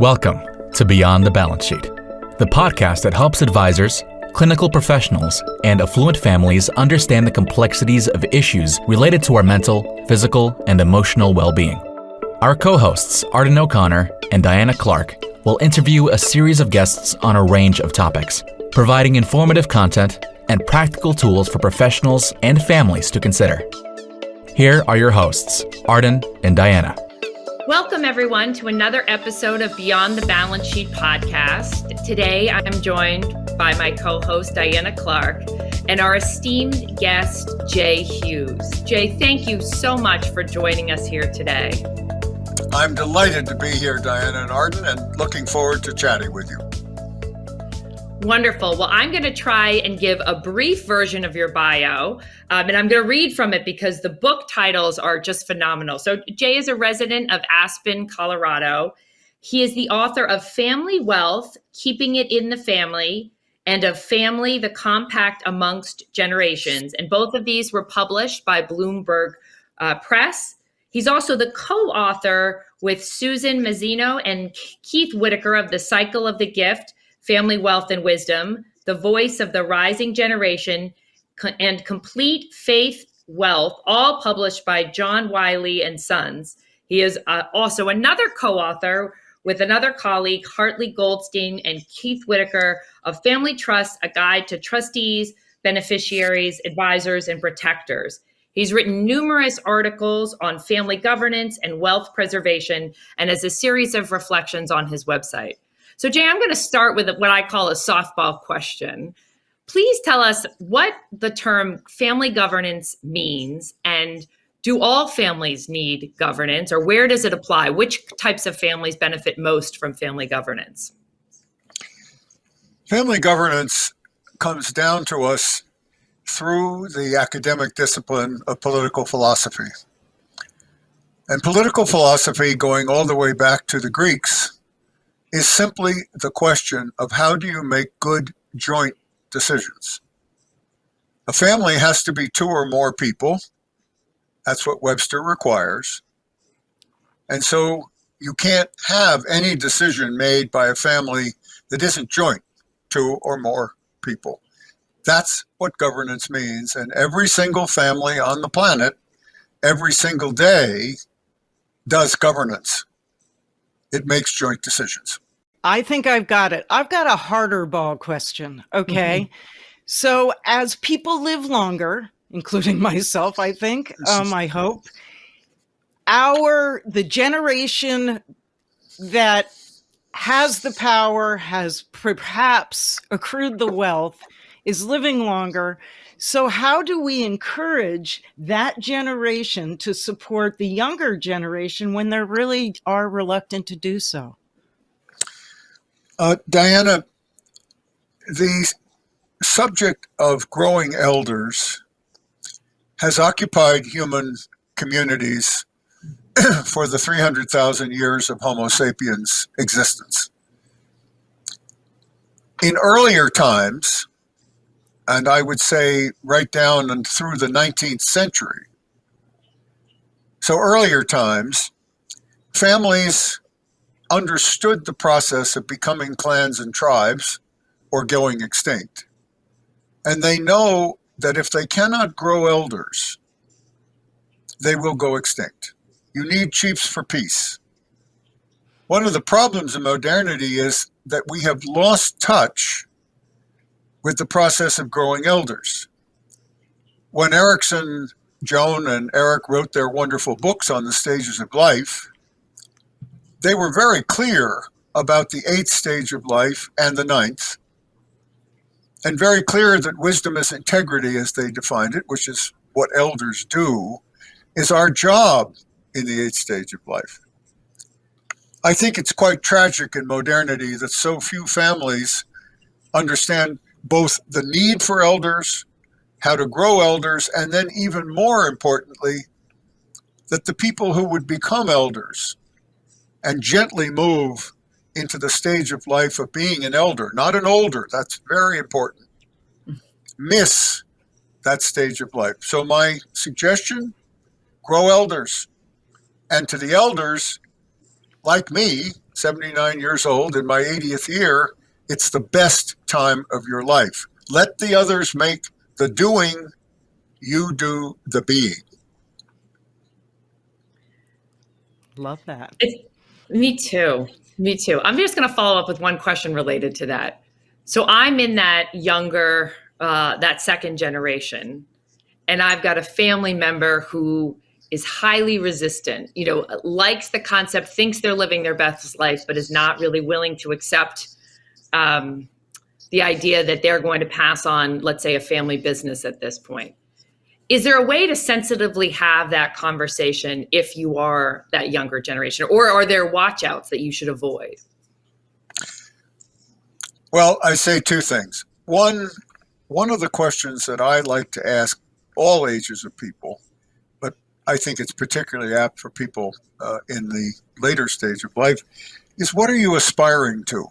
Welcome to Beyond the Balance Sheet, the podcast that helps advisors, clinical professionals, and affluent families understand the complexities of issues related to our mental, physical, and emotional well-being. Our co-hosts, Arden O'Connor and Diana Clark, will interview a series of guests on a range of topics, providing informative content and practical tools for professionals and families to consider. Here are your hosts, Arden and Diana. Welcome, everyone, to another episode of Beyond the Balance Sheet podcast. Today, I'm joined by my co-host, Diana Clark, and our esteemed guest, Jay Hughes. Jay, thank you so much for joining us here today. I'm delighted to be here, Diana and Arden, and looking forward to chatting with you. Wonderful. Well, I'm going to try and give a brief version of your bio, and I'm going to read from it because the book titles are just phenomenal. So Jay is a resident of Aspen, Colorado. He is the author of Family Wealth, Keeping It in the Family, and of Family, the Compact Amongst Generations. And both of these were published by Bloomberg Press. He's also the co-author with Susan Mazzino and Keith Whitaker of The Cycle of the Gift, Family Wealth and Wisdom, The Voice of the Rising Generation, and Complete Faith Wealth, all published by John Wiley and Sons. He is also another co-author with another colleague, Hartley Goldstein and Keith Whitaker, of Family Trust, A Guide to Trustees, Beneficiaries, Advisors, and Protectors. He's written numerous articles on family governance and wealth preservation and has a series of reflections on his website. So, Jay, I'm going to start with what I call a softball question. Please tell us what the term family governance means, and do all families need governance, or where does it apply? Which types of families benefit most from family governance? Family governance comes down to us through the academic discipline of political philosophy. And political philosophy, going all the way back to the Greeks, is simply the question of how do you make good joint decisions. A family has to be two or more people. That's what Webster requires. And so you can't have any decision made by a family that isn't joint, two or more people. That's what governance means. And every single family on the planet, every single day, does governance. It makes joint decisions. I think I've got it. I've got a harder ball question. Okay. So as people live longer, including myself, I think, I hope, the generation that has the power, has perhaps accrued the wealth, is living longer. So how do we encourage that generation to support the younger generation when they really are reluctant to do so? Diana, the subject of growing elders has occupied human communities for the 300,000 years of Homo sapiens existence. In earlier times, and I would say right down and through the 19th century, so earlier times, families understood the process of becoming clans and tribes or going extinct. And they know that if they cannot grow elders, they will go extinct. You need chiefs for peace. One of the problems in modernity is that we have lost touch with the process of growing elders. When Erickson, Joan, and Eric wrote their wonderful books on the stages of life, they were very clear about the 8th stage of life and the 9th, and very clear that wisdom is integrity, as they defined it, which is what elders do, is our job in the 8th stage of life. I think it's quite tragic in modernity that so few families understand both the need for elders, how to grow elders, and then even more importantly, that the people who would become elders and gently move into the stage of life of being an elder, not an older, that's very important, miss that stage of life. So my suggestion, grow elders. And to the elders, like me, 79 years old, in my 80th year, it's the best time of your life. Let the others make the doing, you do the being. Love that. Me too. Me too. I'm just going to follow up with one question related to that. So I'm in that younger, that second generation, and I've got a family member who is highly resistant, likes the concept, thinks they're living their best life, but is not really willing to accept the idea that they're going to pass on, let's say, a family business at this point. Is there a way to sensitively have that conversation if you are that younger generation, or are there watch-outs that you should avoid? Well, I say two things. One of the questions that I like to ask all ages of people, but I think it's particularly apt for people in the later stage of life, is what are you aspiring to?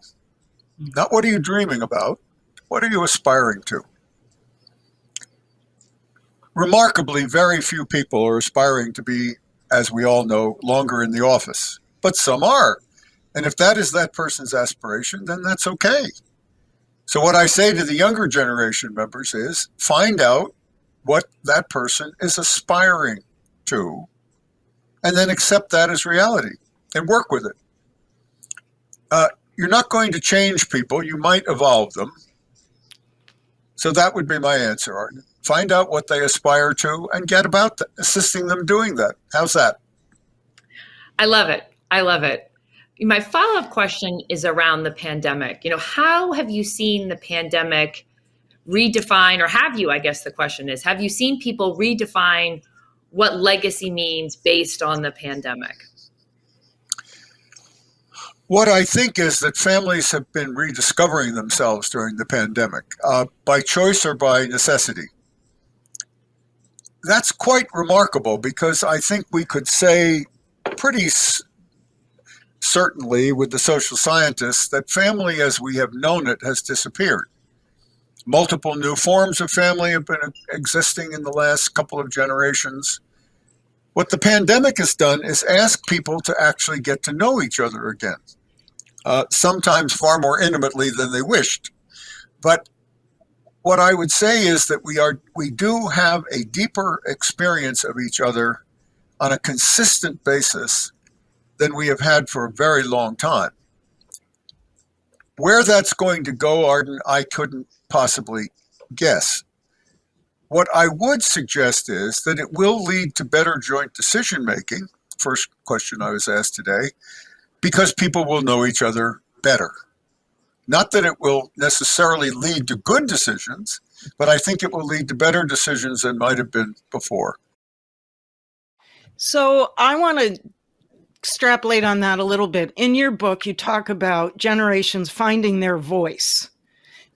Not what are you dreaming about, what are you aspiring to? Remarkably, very few people are aspiring to be, as we all know, longer in the office, but some are. And if that is that person's aspiration, then that's okay. So what I say to the younger generation members is find out what that person is aspiring to, and then accept that as reality and work with it. You're not going to change people. You might evolve them. So that would be my answer, Arden. Find out what they aspire to and get about assisting them doing that. How's that? I love it. I love it. My follow-up question is around the pandemic. How have you seen the pandemic redefine, or have you, I guess the question is, have you seen people redefine what legacy means based on the pandemic? What I think is that families have been rediscovering themselves during the pandemic, by choice or by necessity. That's quite remarkable because I think we could say pretty certainly with the social scientists that family as we have known it has disappeared. Multiple new forms of family have been existing in the last couple of generations. What the pandemic has done is ask people to actually get to know each other again, sometimes far more intimately than they wished. But what I would say is that we do have a deeper experience of each other on a consistent basis than we have had for a very long time. Where that's going to go, Arden, I couldn't possibly guess. What I would suggest is that it will lead to better joint decision making, first question I was asked today, because people will know each other better. Not that it will necessarily lead to good decisions, but I think it will lead to better decisions than might have been before. So I want to extrapolate on that a little bit. In your book, you talk about generations finding their voice.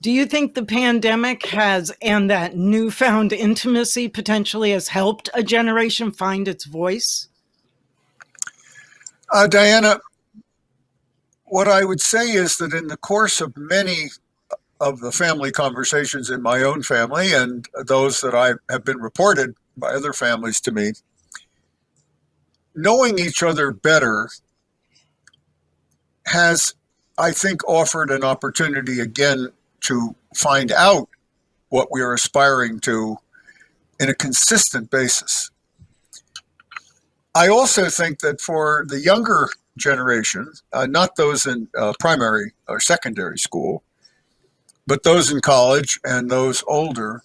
Do you think the pandemic and that newfound intimacy potentially has helped a generation find its voice? Diana, what I would say is that in the course of many of the family conversations in my own family and those that I have been reported by other families to me, knowing each other better has, I think, offered an opportunity again to find out what we are aspiring to in a consistent basis. I also think that for the younger generation, not those in primary or secondary school, but those in college and those older,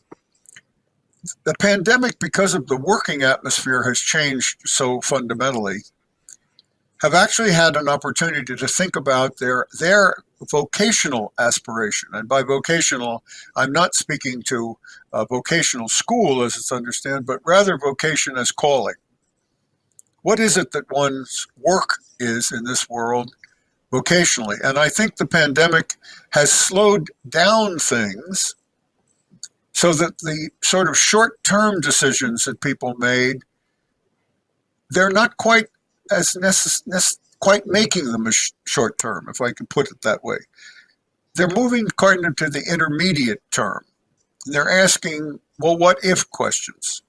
the pandemic, because of the working atmosphere has changed so fundamentally, have actually had an opportunity to think about their vocational aspiration. And by vocational, I'm not speaking to vocational school as it's understood, but rather vocation as calling. What is it that one's work is in this world vocationally? And I think the pandemic has slowed down things so that the sort of short-term decisions that people made, they're not quite as quite making them as short-term, if I can put it that way. They're moving kind of to the intermediate term. They're asking, well, what if questions?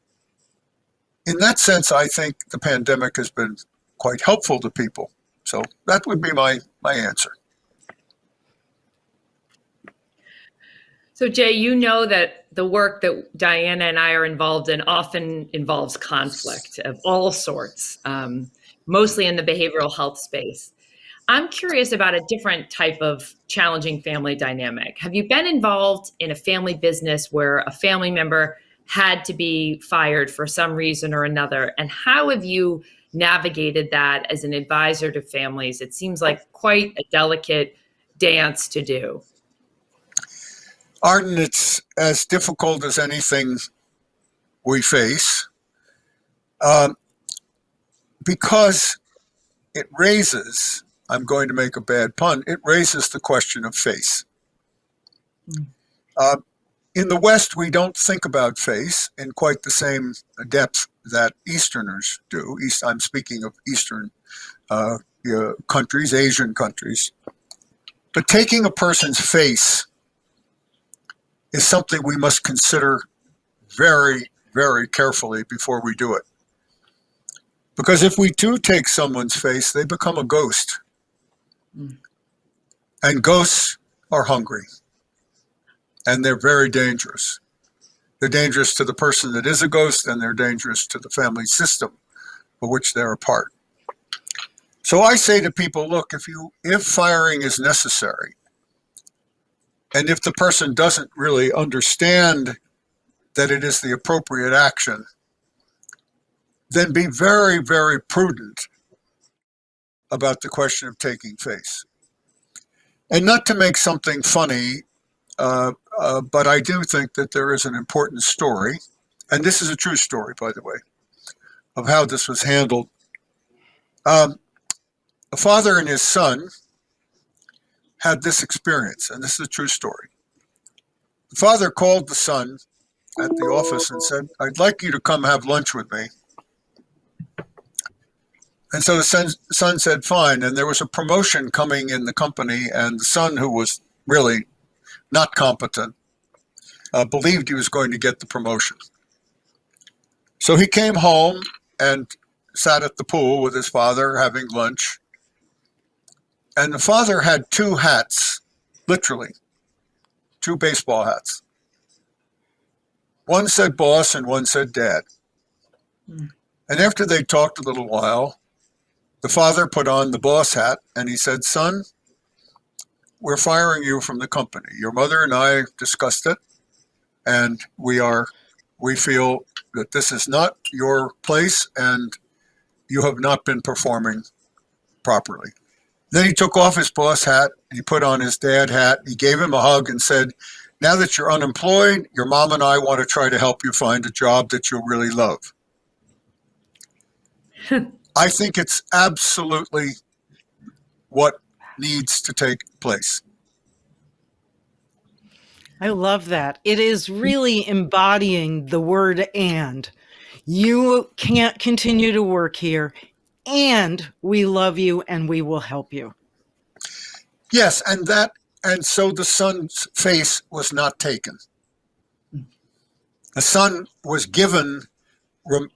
In that sense, I think the pandemic has been quite helpful to people. So that would be my answer. So Jay, you know that the work that Diana and I are involved in often involves conflict of all sorts, mostly in the behavioral health space. I'm curious about a different type of challenging family dynamic. Have you been involved in a family business where a family member had to be fired for some reason or another? And how have you navigated that as an advisor to families? It seems like quite a delicate dance to do. Arden, it's as difficult as anything we face because it raises, I'm going to make a bad pun, it raises the question of face. In the West, we don't think about face in quite the same depth that Easterners do. I'm speaking of Eastern countries, Asian countries. But taking a person's face is something we must consider very, very carefully before we do it. Because if we do take someone's face, they become a ghost. And ghosts are hungry. And they're very dangerous. They're dangerous to the person that is a ghost, and they're dangerous to the family system for which they're a part. So I say to people, look, if firing is necessary, and if the person doesn't really understand that it is the appropriate action, then be very, very prudent about the question of taking face. And not to make something funny, but I do think that there is an important story, and this is a true story, by the way, of how this was handled. A father and his son had this experience, and this is a true story. The father called the son at the office and said, I'd like you to come have lunch with me. And so the son said, fine. And there was a promotion coming in the company, and the son, who was really not competent, believed he was going to get the promotion. So he came home and sat at the pool with his father having lunch. And the father had two hats, literally, two baseball hats. One said boss and one said dad. And after they talked a little while, the father put on the boss hat and he said, son, we're firing you from the company. Your mother and I discussed it, and we feel that this is not your place and you have not been performing properly. Then he took off his boss hat, he put on his dad hat, he gave him a hug and said, now that you're unemployed, your mom and I want to try to help you find a job that you'll really love. I think it's absolutely what needs to take place. I love that. It is really embodying the word and. You can't continue to work here, and we love you and we will help you. Yes, and so the son's face was not taken. The son was given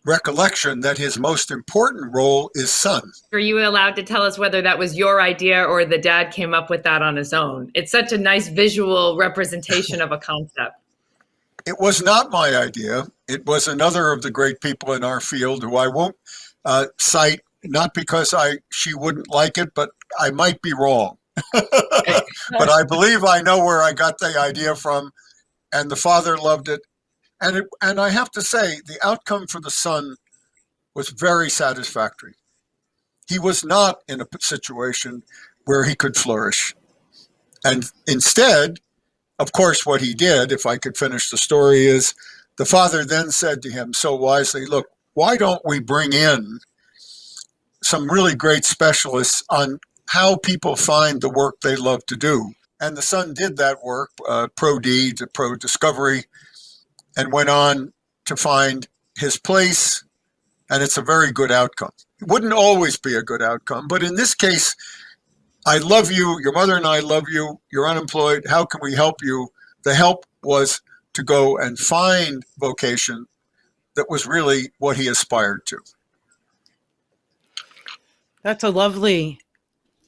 recollection that his most important role is son. Are you allowed to tell us whether that was your idea or the dad came up with that on his own? It's such a nice visual representation of a concept. It was not my idea. It was another of the great people in our field who I won't cite, not because she wouldn't like it, but I might be wrong. But I believe I know where I got the idea from, and the father loved it. And I have to say, the outcome for the son was very satisfactory. He was not in a situation where he could flourish. And instead, of course, what he did, if I could finish the story, is the father then said to him so wisely, look, why don't we bring in some really great specialists on how people find the work they love to do? And the son did that work, pro-D to pro-discovery, and went on to find his place, and it's a very good outcome. It wouldn't always be a good outcome, but in this case, I love you, your mother and I love you, you're unemployed, how can we help you? The help was to go and find vocation that was really what he aspired to. That's a lovely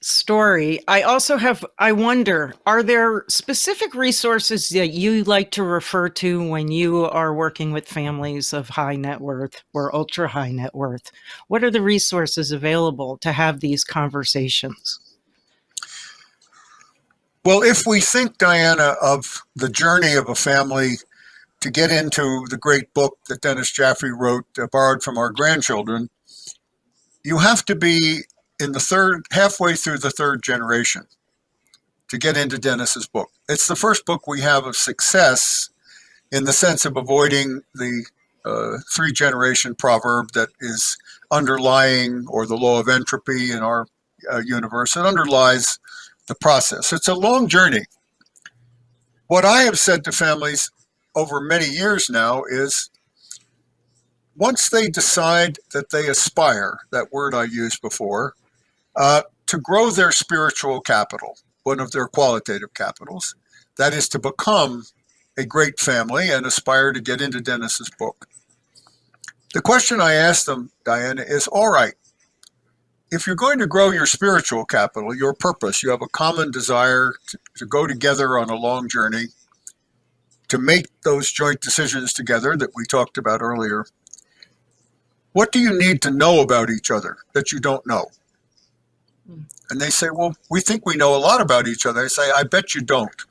story. I wonder, are there specific resources that you like to refer to when you are working with families of high net worth or ultra high net worth? What are the resources available to have these conversations? Well, if we think, Diana, of the journey of a family to get into the great book that Dennis Jaffrey wrote, Borrowed from Our Grandchildren, you have to be in halfway through the third generation to get into Dennis's book. It's the first book we have of success in the sense of avoiding the three-generation proverb that is underlying, or the law of entropy in our universe. It underlies the process. It's a long journey. What I have said to families over many years now is, once they decide that they aspire, that word I used before, to grow their spiritual capital, one of their qualitative capitals, that is to become a great family and aspire to get into Dennis's book. The question I ask them, Diana, is, all right, if you're going to grow your spiritual capital, your purpose, you have a common desire to go together on a long journey, to make those joint decisions together that we talked about earlier, what do you need to know about each other that you don't know? And they say, well, we think we know a lot about each other. I say, I bet you don't.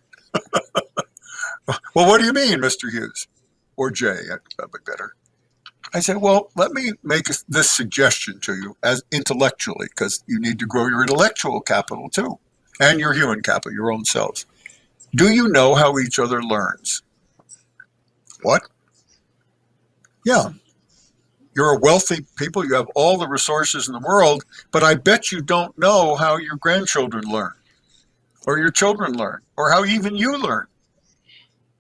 Well, what do you mean, Mr. Hughes? Or Jay, that'd be better. I said, well, let me make this suggestion to you as intellectually, because you need to grow your intellectual capital too, and your human capital, your own selves. Do you know how each other learns? What? Yeah. You're a wealthy people, you have all the resources in the world, but I bet you don't know how your grandchildren learn, or your children learn, or how even you learn.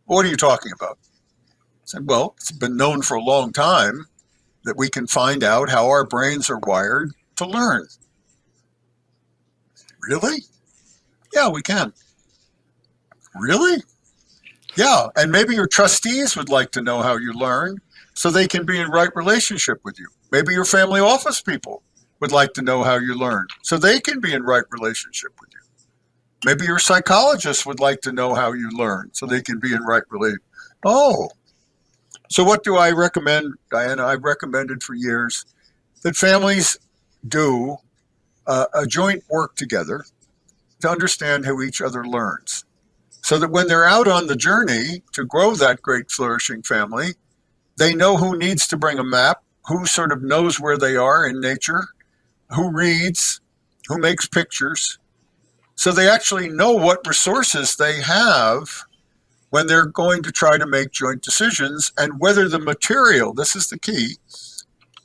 What are you talking about? I said, well, it's been known for a long time that we can find out how our brains are wired to learn. Really? Yeah, we can. Really? Yeah, and maybe your trustees would like to know how you learn so they can be in right relationship with you. Maybe your family office people would like to know how you learn so they can be in right relationship with you. Maybe your psychologist would like to know how you learn so they can be in right relationship. Oh, so what do I recommend, Diana? I've recommended for years that families do a joint work together to understand how each other learns, so that when they're out on the journey to grow that great flourishing family, they know who needs to bring a map, who sort of knows where they are in nature, who reads, who makes pictures. So they actually know what resources they have when they're going to try to make joint decisions, and whether the material, this is the key,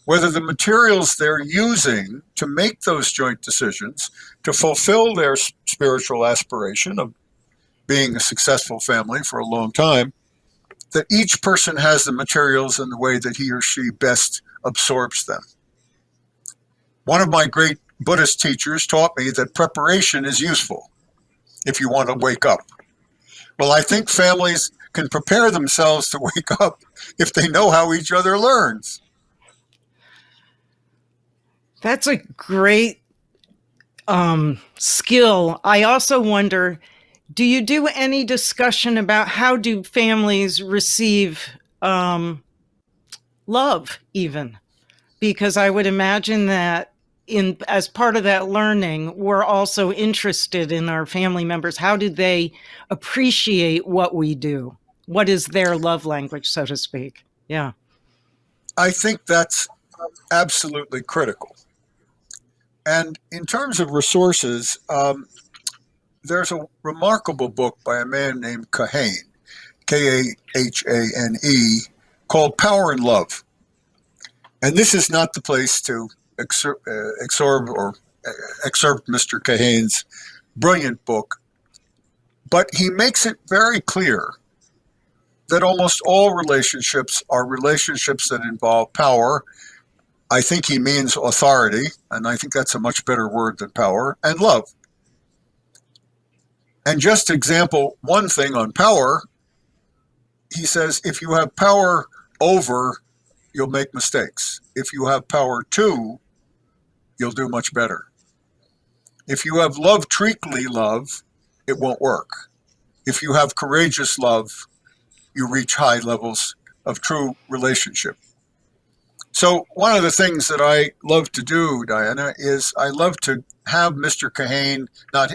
whether the materials they're using to make those joint decisions to fulfill their spiritual aspiration of being a successful family for a long time, that each person has the materials in the way that he or she best absorbs them. One of my great Buddhist teachers taught me that preparation is useful if you want to wake up. Well, I think families can prepare themselves to wake up if they know how each other learns. That's a great skill. I also wonder, do you do any discussion about how do families receive love even? Because I would imagine that as part of that learning, we're also interested in our family members. How do they appreciate what we do? What is their love language, so to speak? Yeah. I think that's absolutely critical. And in terms of resources, there's a remarkable book by a man named Kahane, Kahane, called Power and Love. And this is not the place to excerpt Mr. Kahane's brilliant book, but he makes it very clear that almost all relationships are relationships that involve power. I think he means authority, and I think that's a much better word than power, and love. And just to example one thing on power, he says, if you have power over, you'll make mistakes. If you have power to, you'll do much better. If you have love, treacly love, it won't work. If you have courageous love, you reach high levels of true relationship. So one of the things that I love to do, Diana, is I love to have Mr. Kahane,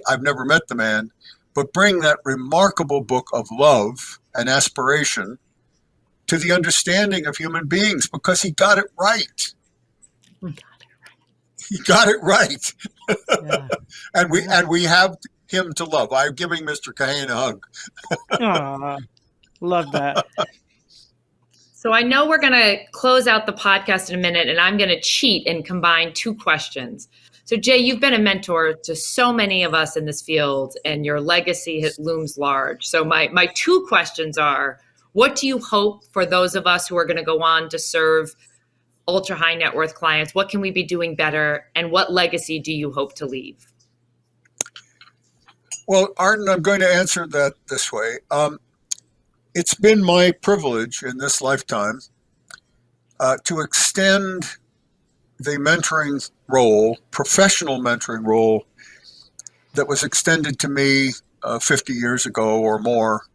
I've never met the man, but bring that remarkable book of love and aspiration to the understanding of human beings, because he got it right. He got it right. Yeah. and we have him to love. I'm giving Mr. Kahane a hug. Aw, love that. So I know we're going to close out the podcast in a minute, and I'm going to cheat and combine two questions. So Jay, you've been a mentor to so many of us in this field, and your legacy looms large. So my two questions are, what do you hope for those of us who are going to go on to serve ultra high net worth clients? What can we be doing better? And what legacy do you hope to leave? Well, Arden, I'm going to answer that this way. It's been my privilege in this lifetime to extend the mentoring role, professional mentoring role, that was extended to me 50 years ago or more,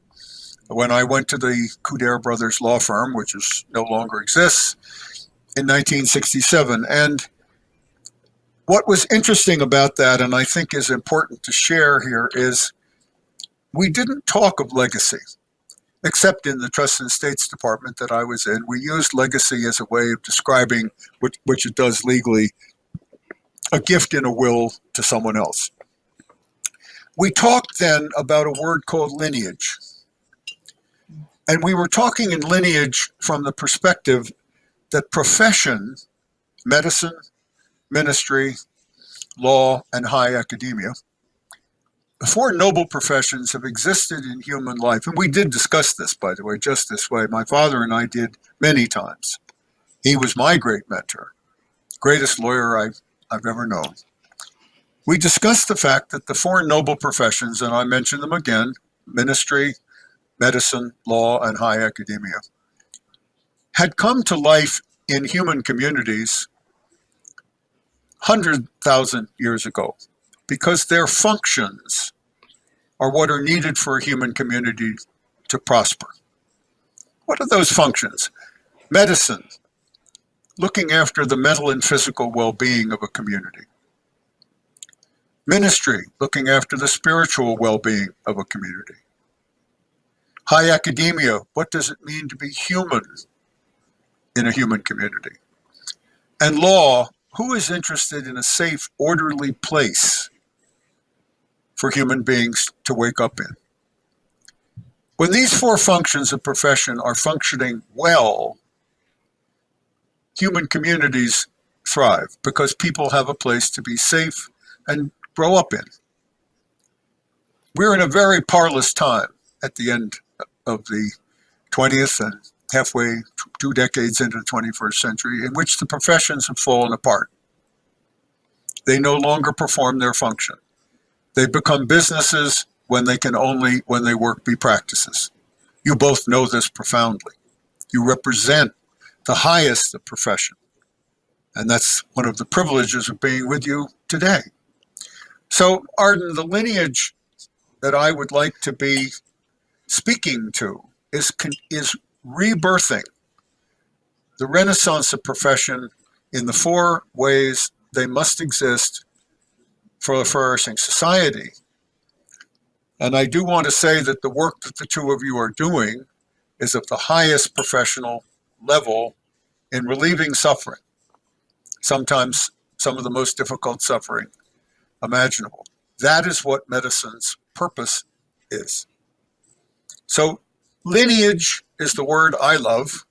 when I went to the Couder Brothers law firm, which no longer exists, in 1967. And what was interesting about that, and I think is important to share here, is we didn't talk of legacy, except in the Trust and Estates Department that I was in. We used legacy as a way of describing, which it does legally, a gift in a will to someone else. We talked then about a word called lineage. And we were talking in lineage from the perspective that profession, medicine, ministry, law, and high academia, the four noble professions have existed in human life. And we did discuss this, by the way, just this way. My father and I did many times. He was my great mentor, greatest lawyer I've ever known. We discussed the fact that the four noble professions, and I mention them again, ministry, medicine, law, and high academia, had come to life in human communities 100,000 years ago, because their functions are what are needed for a human community to prosper. What are those functions? Medicine, looking after the mental and physical well-being of a community. Ministry, looking after the spiritual well-being of a community. High academia, what does it mean to be human in a human community? And law, who is interested in a safe, orderly place for human beings to wake up in? When these four functions of profession are functioning well, human communities thrive because people have a place to be safe and grow up in. We're in a very parlous time at the end of the 20th and halfway 2 decades into the 21st century, in which the professions have fallen apart. They no longer perform their function. They become businesses when they work be practices. You both know this profoundly. You represent the highest of profession. And that's one of the privileges of being with you today. So, Arden, the lineage that I would like to be speaking to is rebirthing the renaissance of profession in the four ways they must exist for a flourishing society. And I do want to say that the work that the two of you are doing is of the highest professional level in relieving suffering, sometimes some of the most difficult suffering imaginable. That is what medicine's purpose is. So lineage is the word I love,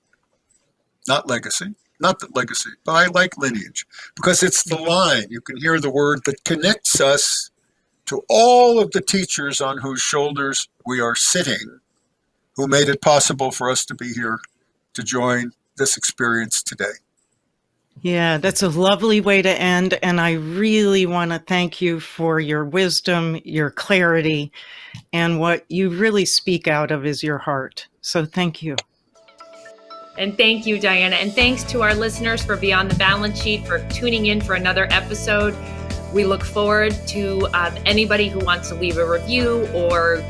not legacy. Not that legacy, but I like lineage because it's the line. You can hear the word that connects us to all of the teachers on whose shoulders we are sitting, who made it possible for us to be here to join this experience today. Yeah, that's a lovely way to end. And I really want to thank you for your wisdom, your clarity, and what you really speak out of is your heart. So thank you. And thank you, Diana. And thanks to our listeners for Beyond the Balance Sheet for tuning in for another episode. We look forward to anybody who wants to leave a review or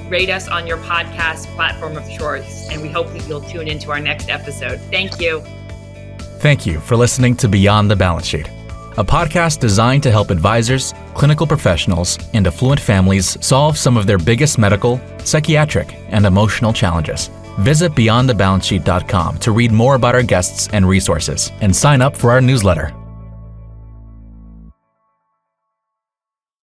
rate us on your podcast platform of choice. And we hope that you'll tune into our next episode. Thank you. Thank you for listening to Beyond the Balance Sheet, a podcast designed to help advisors, clinical professionals, and affluent families solve some of their biggest medical, psychiatric, and emotional challenges. Visit beyondthebalancesheet.com to read more about our guests and resources, and sign up for our newsletter.